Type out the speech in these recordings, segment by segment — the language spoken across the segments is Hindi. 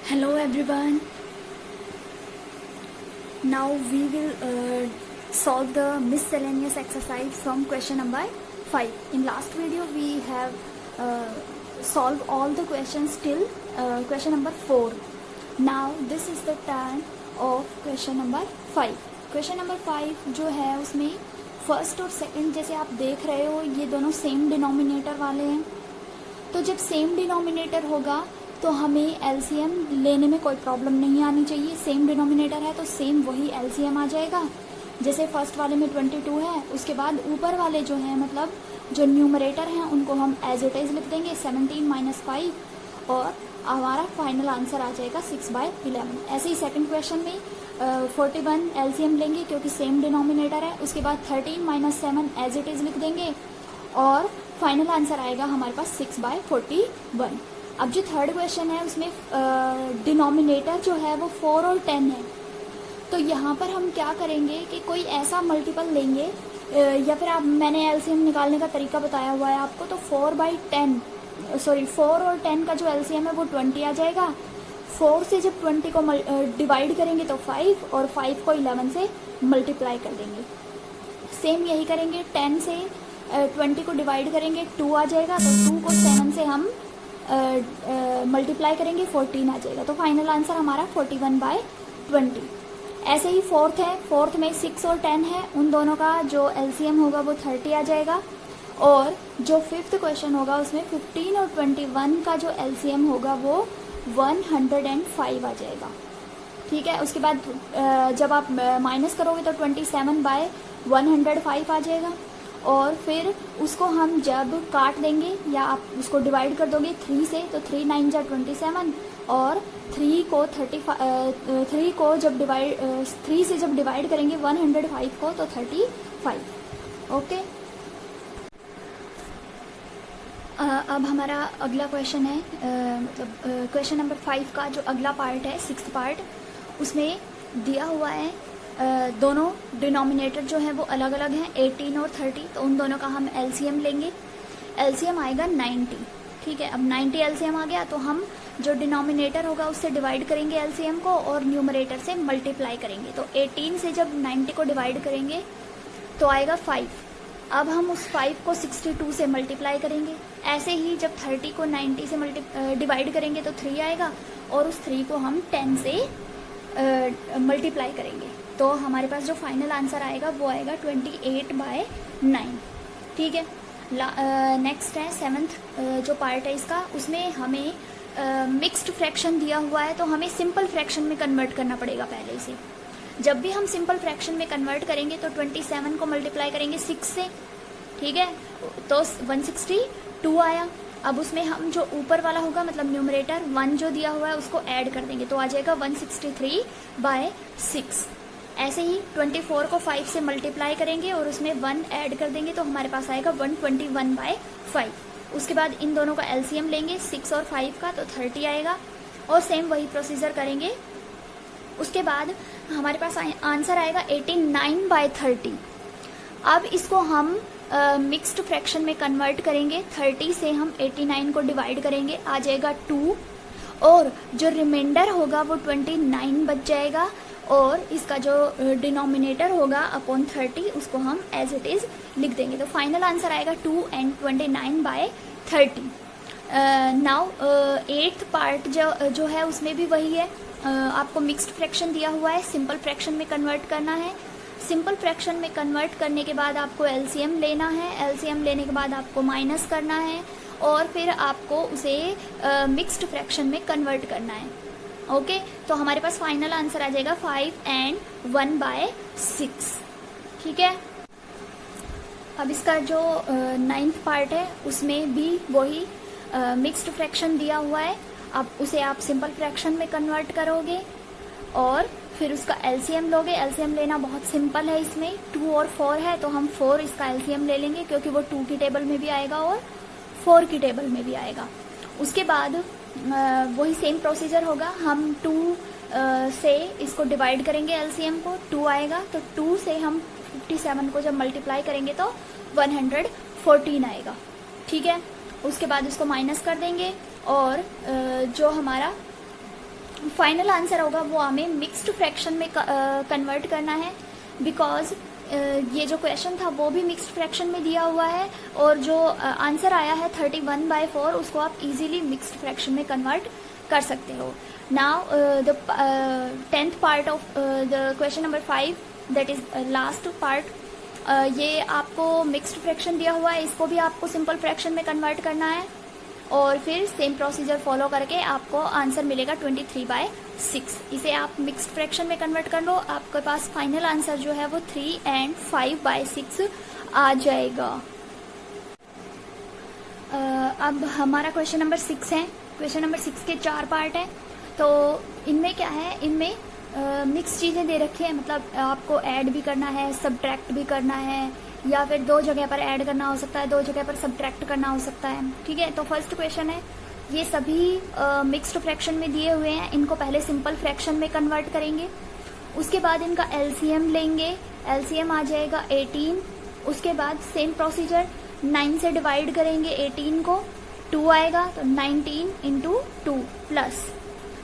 Hello everyone. Now we will solve the miscellaneous exercise from question number 5. In last video we have solved all the questions till question number 4. Now this is the turn of question number 5. Question number 5 जो है उसमें फर्स्ट और सेकंड जैसे आप देख रहे हो ये दोनों सेम डिनोमिनेटर वाले हैं। तो जब सेम डिनोमिनेटर होगा तो हमें एलसीएम लेने में कोई प्रॉब्लम नहीं आनी चाहिए। सेम डिनोमिनेटर है तो सेम वही एलसीएम आ जाएगा। जैसे फर्स्ट वाले में 22 है, उसके बाद ऊपर वाले जो हैं मतलब जो न्यूमरेटर हैं उनको हम एज इट इज लिख देंगे 17 - 5 और हमारा फाइनल आंसर आ जाएगा 6/11। ऐसे ही सेकंड क्वेश्चन में 41 एलसीएम लेंगे क्योंकि सेम डिनोमिनेटर है। उसके बाद 13 - 7 एज इट इज लिख देंगे और फाइनल आंसर आएगा हमारे पास 6/41। अब जो थर्ड क्वेश्चन है उसमें डिनोमिनेटर जो है वो 4 और 10 है। तो यहाँ पर हम क्या करेंगे कि कोई ऐसा मल्टीपल लेंगे या फिर मैंने एलसीएम निकालने का तरीका बताया हुआ है आपको। तो 4 और 10 का जो एलसीएम है वो 20 आ जाएगा। 4 से जब 20 को डिवाइड करेंगे तो 5 और 5 को 11 से मल्टीप्लाई कर देंगे। सेम यही करेंगे, 10 से 20 को डिवाइड करेंगे 2 आ जाएगा। तो 2 को 7 से हम मल्टीप्लाई करेंगे 14 आ जाएगा। तो फाइनल आंसर हमारा 41/20। ऐसे ही फोर्थ है, फोर्थ में 6 और 10 है, उन दोनों का जो एलसीएम होगा वो 30 आ जाएगा। और जो फिफ्थ क्वेश्चन होगा उसमें 15 और 21 का जो एलसीएम होगा वो 105 आ जाएगा। ठीक है, उसके बाद जब आप माइनस करोगे तो 27/105 आ जाएगा। और फिर उसको हम जब काट देंगे या आप उसको डिवाइड कर दोगे 3 से तो 3 9 जा 27 और 3 को जब 3 से जब डिवाइड करेंगे 105 को तो 35। ओके, अब हमारा अगला क्वेश्चन है मतलब क्वेश्चन नंबर 5 का जो अगला पार्ट है, 6th पार्ट, उसमें दिया हुआ है दोनों डिनोमिनेटर जो है वो अलग अलग हैं 18 और 30। तो उन दोनों का हम एलसीएम लेंगे। एलसीएम आएगा 90। ठीक है, अब 90 एलसीएम आ गया तो हम जो डिनोमिनेटर होगा उससे डिवाइड करेंगे एलसीएम को और न्यूमरेटर से मल्टीप्लाई करेंगे। तो 18 से जब 90 को डिवाइड करेंगे तो आएगा 5। अब हम उस 5 को 62 से मल्टीप्लाई करेंगे। ऐसे ही जब 30 को 90 से डिवाइड करेंगे तो 3 आएगा और उस 3 को हम 10 से मल्टीप्लाई करेंगे। तो हमारे पास जो फाइनल आंसर आएगा वो आएगा 28/9। ठीक है, नेक्स्ट है 7th जो पार्ट है इसका, उसमें हमें मिक्स्ड फ्रैक्शन दिया हुआ है तो हमें सिंपल फ्रैक्शन में कन्वर्ट करना पड़ेगा पहले से। जब भी हम सिंपल फ्रैक्शन में कन्वर्ट करेंगे तो 27 को मल्टीप्लाई करेंगे 6 से। ठीक है, तो 162 आया। अब उसमें हम जो ऊपर वाला होगा मतलब न्यूमरेटर 1 जो दिया हुआ है उसको ऐड कर देंगे तो आ जाएगा 163/6। ऐसे ही 24 को 5 से मल्टीप्लाई करेंगे और उसमें 1 ऐड कर देंगे तो हमारे पास आएगा 121/5। उसके बाद इन दोनों का एलसीएम लेंगे 6 और 5 का तो 30 आएगा और सेम वही प्रोसीजर करेंगे। उसके बाद हमारे पास आंसर आएगा 89/30। अब इसको हम मिक्स्ड फ्रैक्शन में कन्वर्ट करेंगे। 30 से हम 89 को डिवाइड करेंगे, आ जाएगा 2 और जो रिमाइंडर होगा वो 29 बच जाएगा और इसका जो डिनोमिनेटर होगा अपॉन 30 उसको हम एज इट इज लिख देंगे। तो फाइनल आंसर आएगा 2 and 29/30। नाउ 8th पार्ट जो है उसमें भी वही है। आपको मिक्स्ड फ्रैक्शन दिया हुआ है, सिंपल फ्रैक्शन में कन्वर्ट करना है। सिंपल फ्रैक्शन में कन्वर्ट करने के बाद आपको एलसीएम लेना है। एलसीएम लेने के बाद आपको माइनस करना है और फिर आपको उसे मिक्स्ड फ्रैक्शन में कन्वर्ट करना है। ओके, तो हमारे पास फाइनल आंसर आ जाएगा 5 and 1/6। ठीक है, अब इसका जो 9th पार्ट है उसमें भी वही मिक्स्ड फ्रैक्शन दिया हुआ है। अब उसे आप सिंपल फ्रैक्शन में कन्वर्ट करोगे और फिर उसका एलसीएम लोगे। एलसीएम लेना बहुत सिंपल है, इसमें 2 और 4 है तो हम 4 इसका एलसीएम ले लेंगे क्योंकि वो 2 की टेबल में भी आएगा और 4 की टेबल में भी आएगा। उसके बाद वही सेम प्रोसीजर होगा, हम 2 से इसको डिवाइड करेंगे एलसीएम को, 2 आएगा तो 2 से हम 57 को जब मल्टीप्लाई करेंगे तो 114 आएगा। ठीक है, उसके बाद इसको माइनस कर देंगे और जो हमारा फाइनल आंसर होगा वो हमें मिक्स्ड फ्रैक्शन में कन्वर्ट करना है, बिकॉज ये जो क्वेश्चन था वो भी मिक्स्ड फ्रैक्शन में दिया हुआ है, और जो आंसर आया है 31/4 उसको आप इजीली मिक्स्ड फ्रैक्शन में कन्वर्ट कर सकते हो. Now the 10th part of the question number 5, that is last part. ये आपको मिक्स्ड फ्रैक्शन दिया हुआ है, इसको भी आपको सिंपल फ्रैक्शन में कन्वर्ट करना है, और फिर सेम प्रोसीजर फॉलो करके आपको आंसर मिलेगा 23/6. इसे आप मिक्स्ड फ्रैक्शन में कन्वर्ट कर लो, आपके पास फाइनल आंसर जो है वो 3 and 5/6 आ जाएगा. अब हमारा क्वेश्चन नंबर 6 है. क्वेश्चन नंबर 6 के 4 पार्ट हैं. तो इनमें क्या है, इनमें मिक्स चीज़ें दे रखी है, मतलब आपको ऐड भी करना है, सब्ट्रैक्ट भी करना है, या फिर 2 जगह पर ऐड करना हो सकता है, 2 जगह पर सब्ट्रैक्ट करना हो सकता है. ठीक है, तो फर्स्ट क्वेश्चन है, ये सभी मिक्स्ड फ्रैक्शन में दिए हुए हैं. इनको पहले सिंपल फ्रैक्शन में कन्वर्ट करेंगे, उसके बाद इनका एलसीएम लेंगे. एलसीएम आ जाएगा 18. उसके बाद सेम प्रोसीजर 9 से डिवाइड करेंगे 18 को, 2 आएगा, तो 19 × 2 प्लस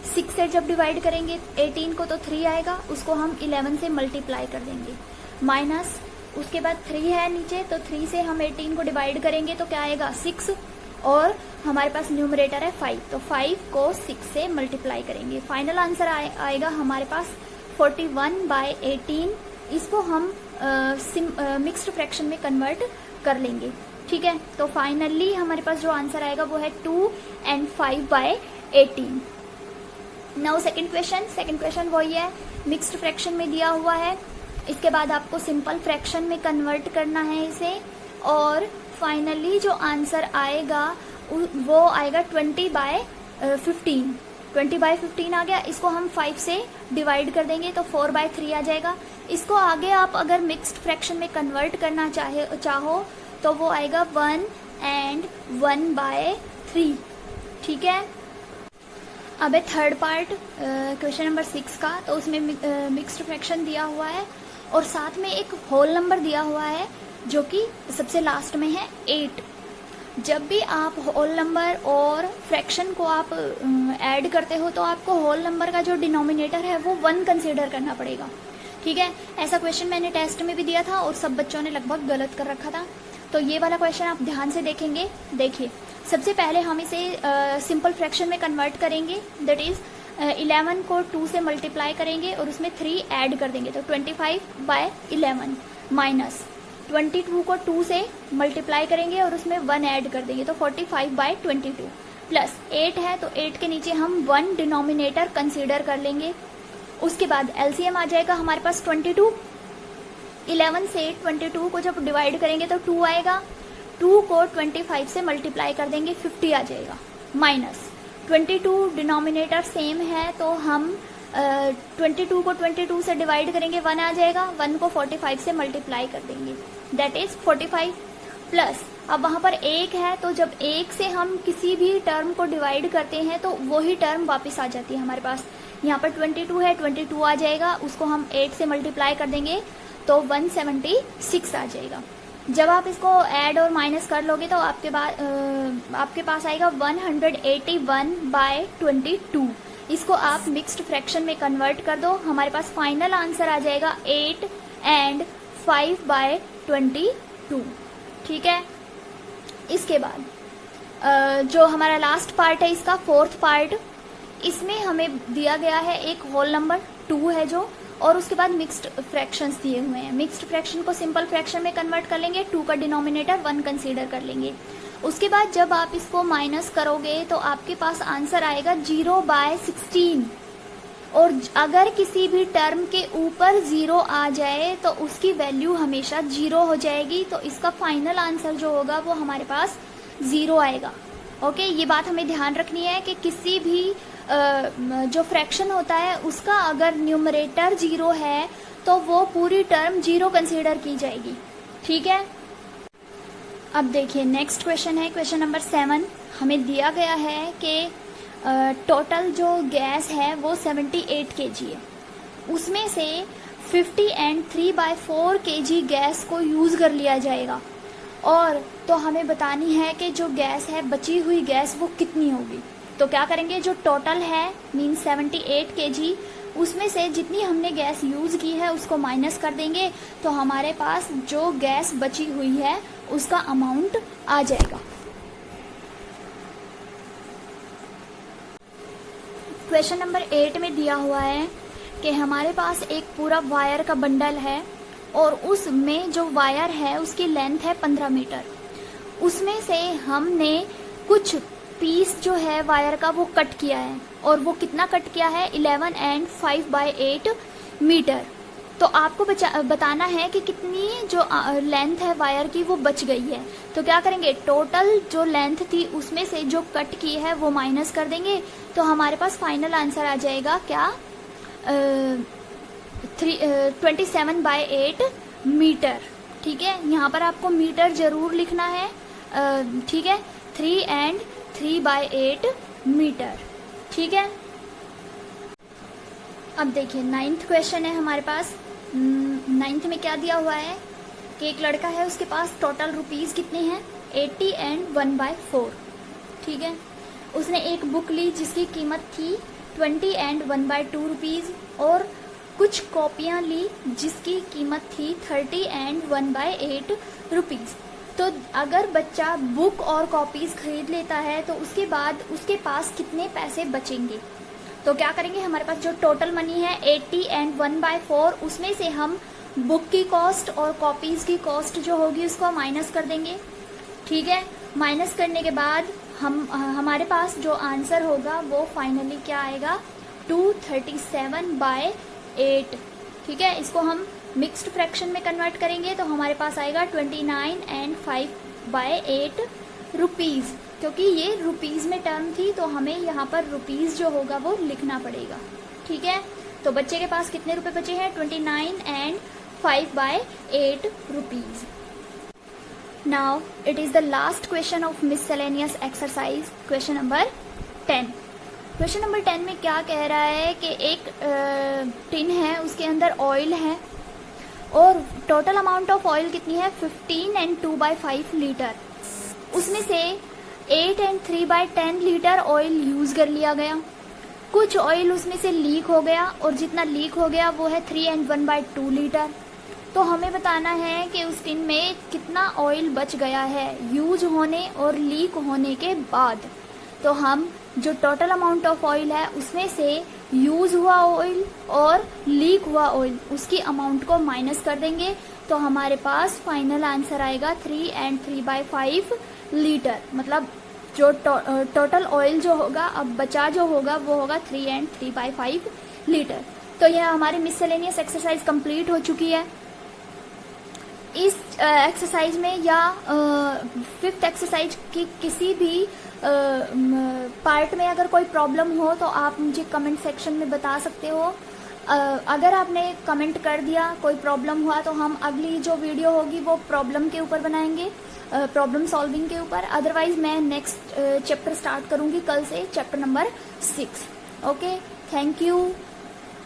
6 से जब डिवाइड करेंगे 18 को तो 3 आएगा, उसको हम 11 से मल्टीप्लाई कर देंगे, माइनस उसके बाद 3 है नीचे, तो 3 से हम 18 को डिवाइड करेंगे तो क्या आएगा 6, और हमारे पास न्यूमरेटर है 5, तो 5 को 6 से मल्टीप्लाई करेंगे. फाइनल आंसर आएगा हमारे पास 41/18. इसको हम मिक्स्ड फ्रैक्शन में कन्वर्ट कर लेंगे. ठीक है, तो फाइनली हमारे पास जो आंसर आएगा वो है 2 and 5/18. नाउ सेकंड क्वेश्चन वही है, मिक्स्ड फ्रैक्शन में दिया हुआ है. इसके बाद आपको सिंपल फ्रैक्शन में कन्वर्ट करना है इसे, और फाइनली जो आंसर आएगा वो आएगा 20/15. 20/15 आ गया. इसको हम 5 से डिवाइड कर देंगे तो 4/3 आ जाएगा. इसको आगे आप अगर मिक्स्ड फ्रैक्शन में कन्वर्ट करना चाहो तो वो आएगा 1 and 1/3. ठीक है, अब है थर्ड पार्ट क्वेश्चन नंबर 6 का. तो उसमें मिक्स्ड फ्रैक्शन दिया हुआ है, और साथ में एक होल नंबर दिया हुआ है जो कि सबसे लास्ट में है 8. जब भी आप होल नंबर और फ्रैक्शन को आप ऐड करते हो तो आपको होल नंबर का जो डिनोमिनेटर है वो 1 कंसीडर करना पड़ेगा. ठीक है, ऐसा क्वेश्चन मैंने टेस्ट में भी दिया था और सब बच्चों ने लगभग गलत कर रखा था. तो ये वाला क्वेश्चन आप ध्यान से देखेंगे. देखिए, सबसे पहले हम इसे सिंपल फ्रैक्शन में कन्वर्ट करेंगे, दैट इज 11 को 2 से मल्टीप्लाई करेंगे और उसमें 3 ऐड कर देंगे, तो 25/11 माइनस 22 को 2 से मल्टीप्लाई करेंगे और उसमें 1 ऐड कर देंगे, तो 45/22 प्लस 8 है, तो 8 के नीचे हम 1 डिनोमिनेटर कंसीडर कर लेंगे. उसके बाद एलसीएम आ जाएगा हमारे पास 22. 11 से 22 को जब डिवाइड करेंगे तो 2 आएगा, 2 को 25 से मल्टीप्लाई कर देंगे, 50 आ जाएगा, माइनस 22 डिनोमिनेटर सेम है तो हम 22 को 22 से डिवाइड करेंगे, 1 आ जाएगा, 1 को 45 से मल्टीप्लाई कर देंगे, दैट इज 45 प्लस. अब वहाँ पर 1 है तो जब 1 से हम किसी भी टर्म को डिवाइड करते हैं तो वही टर्म वापस आ जाती है हमारे पास. यहाँ पर 22 है, 22 आ जाएगा, उसको हम 8 से मल्टीप्लाई कर देंगे तो 176 आ जाएगा. जब आप इसको ऐड और माइनस कर लोगे तो आपके पास आएगा 181/22. इसको आप मिक्स्ड फ्रैक्शन में कन्वर्ट कर दो, हमारे पास फाइनल आंसर आ जाएगा 8 and 5/22. ठीक है, इसके बाद जो हमारा लास्ट पार्ट है इसका फोर्थ पार्ट, इसमें हमें दिया गया है एक होल नंबर 2 है जो, और उसके बाद मिक्स्ड फ्रैक्शंस दिए हुए हैं. मिक्स्ड फ्रैक्शन को सिंपल फ्रैक्शन में कन्वर्ट कर लेंगे, 2 का डिनोमिनेटर 1 कंसीडर कर लेंगे. उसके बाद जब आप इसको माइनस करोगे तो आपके पास आंसर आएगा 0/16, और अगर किसी भी टर्म के ऊपर 0 आ जाए तो उसकी वैल्यू हमेशा 0 हो जाएगी, तो इसका फाइनल आंसर जो होगा वो हमारे पास 0 आएगा. ओके, ये बात हमें ध्यान रखनी है कि किसी भी जो फ्रैक्शन होता है उसका अगर न्यूमरेटर 0 है तो वो पूरी टर्म 0 कंसीडर की जाएगी. ठीक है, अब देखिए नेक्स्ट क्वेश्चन है क्वेश्चन नंबर 7. हमें दिया गया है कि टोटल जो गैस है वो 78 kg है, उसमें से 50 and 3/4 kg गैस को यूज़ कर लिया जाएगा, और तो हमें बतानी है कि जो गैस है बची हुई गैस वो कितनी होगी. तो क्या करेंगे, जो टोटल है मीन 78 kg, उसमें से जितनी हमने गैस यूज की है उसको माइनस कर देंगे, तो हमारे पास जो गैस बची हुई है उसका अमाउंट आ जाएगा। क्वेश्चन नंबर 8 में दिया हुआ है कि हमारे पास एक पूरा वायर का बंडल है और उसमें जो वायर है उसकी लेंथ है 15 मीटर। उसमें से हमने कुछ पीस जो है वायर का वो कट किया है, और वो कितना कट किया है, 11 and 5/8 मीटर। तो आपको बताना है कि कितनी जो लेंथ है वायर की वो बच गई है। तो क्या करेंगे, टोटल जो लेंथ थी उसमें से जो कट की है वो माइनस कर देंगे, तो हमारे पास फाइनल आंसर आ जाएगा क्या, 27/8 मीटर। ठीक है, यहाँ पर आपको मीटर जरूर लिखना है। ठीक है, 3 and 3/8 मीटर। ठीक है, अब देखिए 9th क्वेश्चन है हमारे पास। 9th में क्या दिया हुआ है कि एक लड़का है, उसके पास टोटल रुपीस कितने हैं, 80 and 1/4। ठीक है, उसने एक बुक ली जिसकी कीमत थी 20 and 1/2 रुपीज़, और कुछ कॉपियाँ ली जिसकी कीमत थी 30 and 1/8 रुपीज़। तो अगर बच्चा बुक और कॉपीज खरीद लेता है तो उसके बाद उसके पास कितने पैसे बचेंगे। तो क्या करेंगे, हमारे पास जो टोटल मनी है 80 and 1/4, उसमें से हम बुक की कॉस्ट और कॉपीज की कॉस्ट जो होगी उसको माइनस कर देंगे। ठीक है, माइनस करने के बाद हमारे पास जो आंसर होगा वो फाइनली क्या आएगा, 237/8। ठीक है, इसको हम मिक्स्ड फ्रैक्शन में कन्वर्ट करेंगे तो हमारे पास आएगा 29 and 5/8 रुपीज़। क्योंकि ये रुपीज़ में टर्म थी तो हमें यहाँ पर रुपीज़ जो होगा वो लिखना पड़ेगा। ठीक है, तो बच्चे के पास कितने रुपए बचे हैं, 29 and 5/8 rupees. Now it is the last question of miscellaneous exercise, question number 10। Question number 10 में क्या कह रहा है कि एक टिन है, उसके अंदर ऑयल है और टोटल अमाउंट ऑफ ऑयल कितनी है, 15 and 2/5 लीटर। उसमें से 8 and 3/10 लीटर ऑयल यूज कर लिया गया। कुछ ऑयल उसमें से लीक हो गया और जितना लीक हो गया वो है 3 and 1/2 लीटर। तो हमें बताना है कि उस टिन में कितना ऑयल बच गया है यूज होने और लीक होने के बाद। तो हम जो टोटल अमाउंट ऑफ ऑयल है उसमें से यूज हुआ ऑयल और लीक हुआ ऑयल उसकी अमाउंट को माइनस कर देंगे, तो हमारे पास फाइनल आंसर आएगा 3 and 3/5 लीटर। मतलब जो टोटल ऑयल जो होगा अब बचा जो होगा वो होगा 3 and 3/5 लीटर। तो यह हमारी मिससेलेनियस एक्सरसाइज कंप्लीट हो चुकी है। इस एक्सरसाइज में या 5th एक्सरसाइज की किसी भी पार्ट में अगर कोई प्रॉब्लम हो तो आप मुझे कमेंट सेक्शन में बता सकते हो। अगर आपने कमेंट कर दिया कोई प्रॉब्लम हुआ तो हम अगली जो वीडियो होगी वो प्रॉब्लम के ऊपर बनाएंगे, प्रॉब्लम सॉल्विंग के ऊपर। अदरवाइज मैं नेक्स्ट चैप्टर स्टार्ट करूंगी कल से, chapter number 6। Okay, thank you.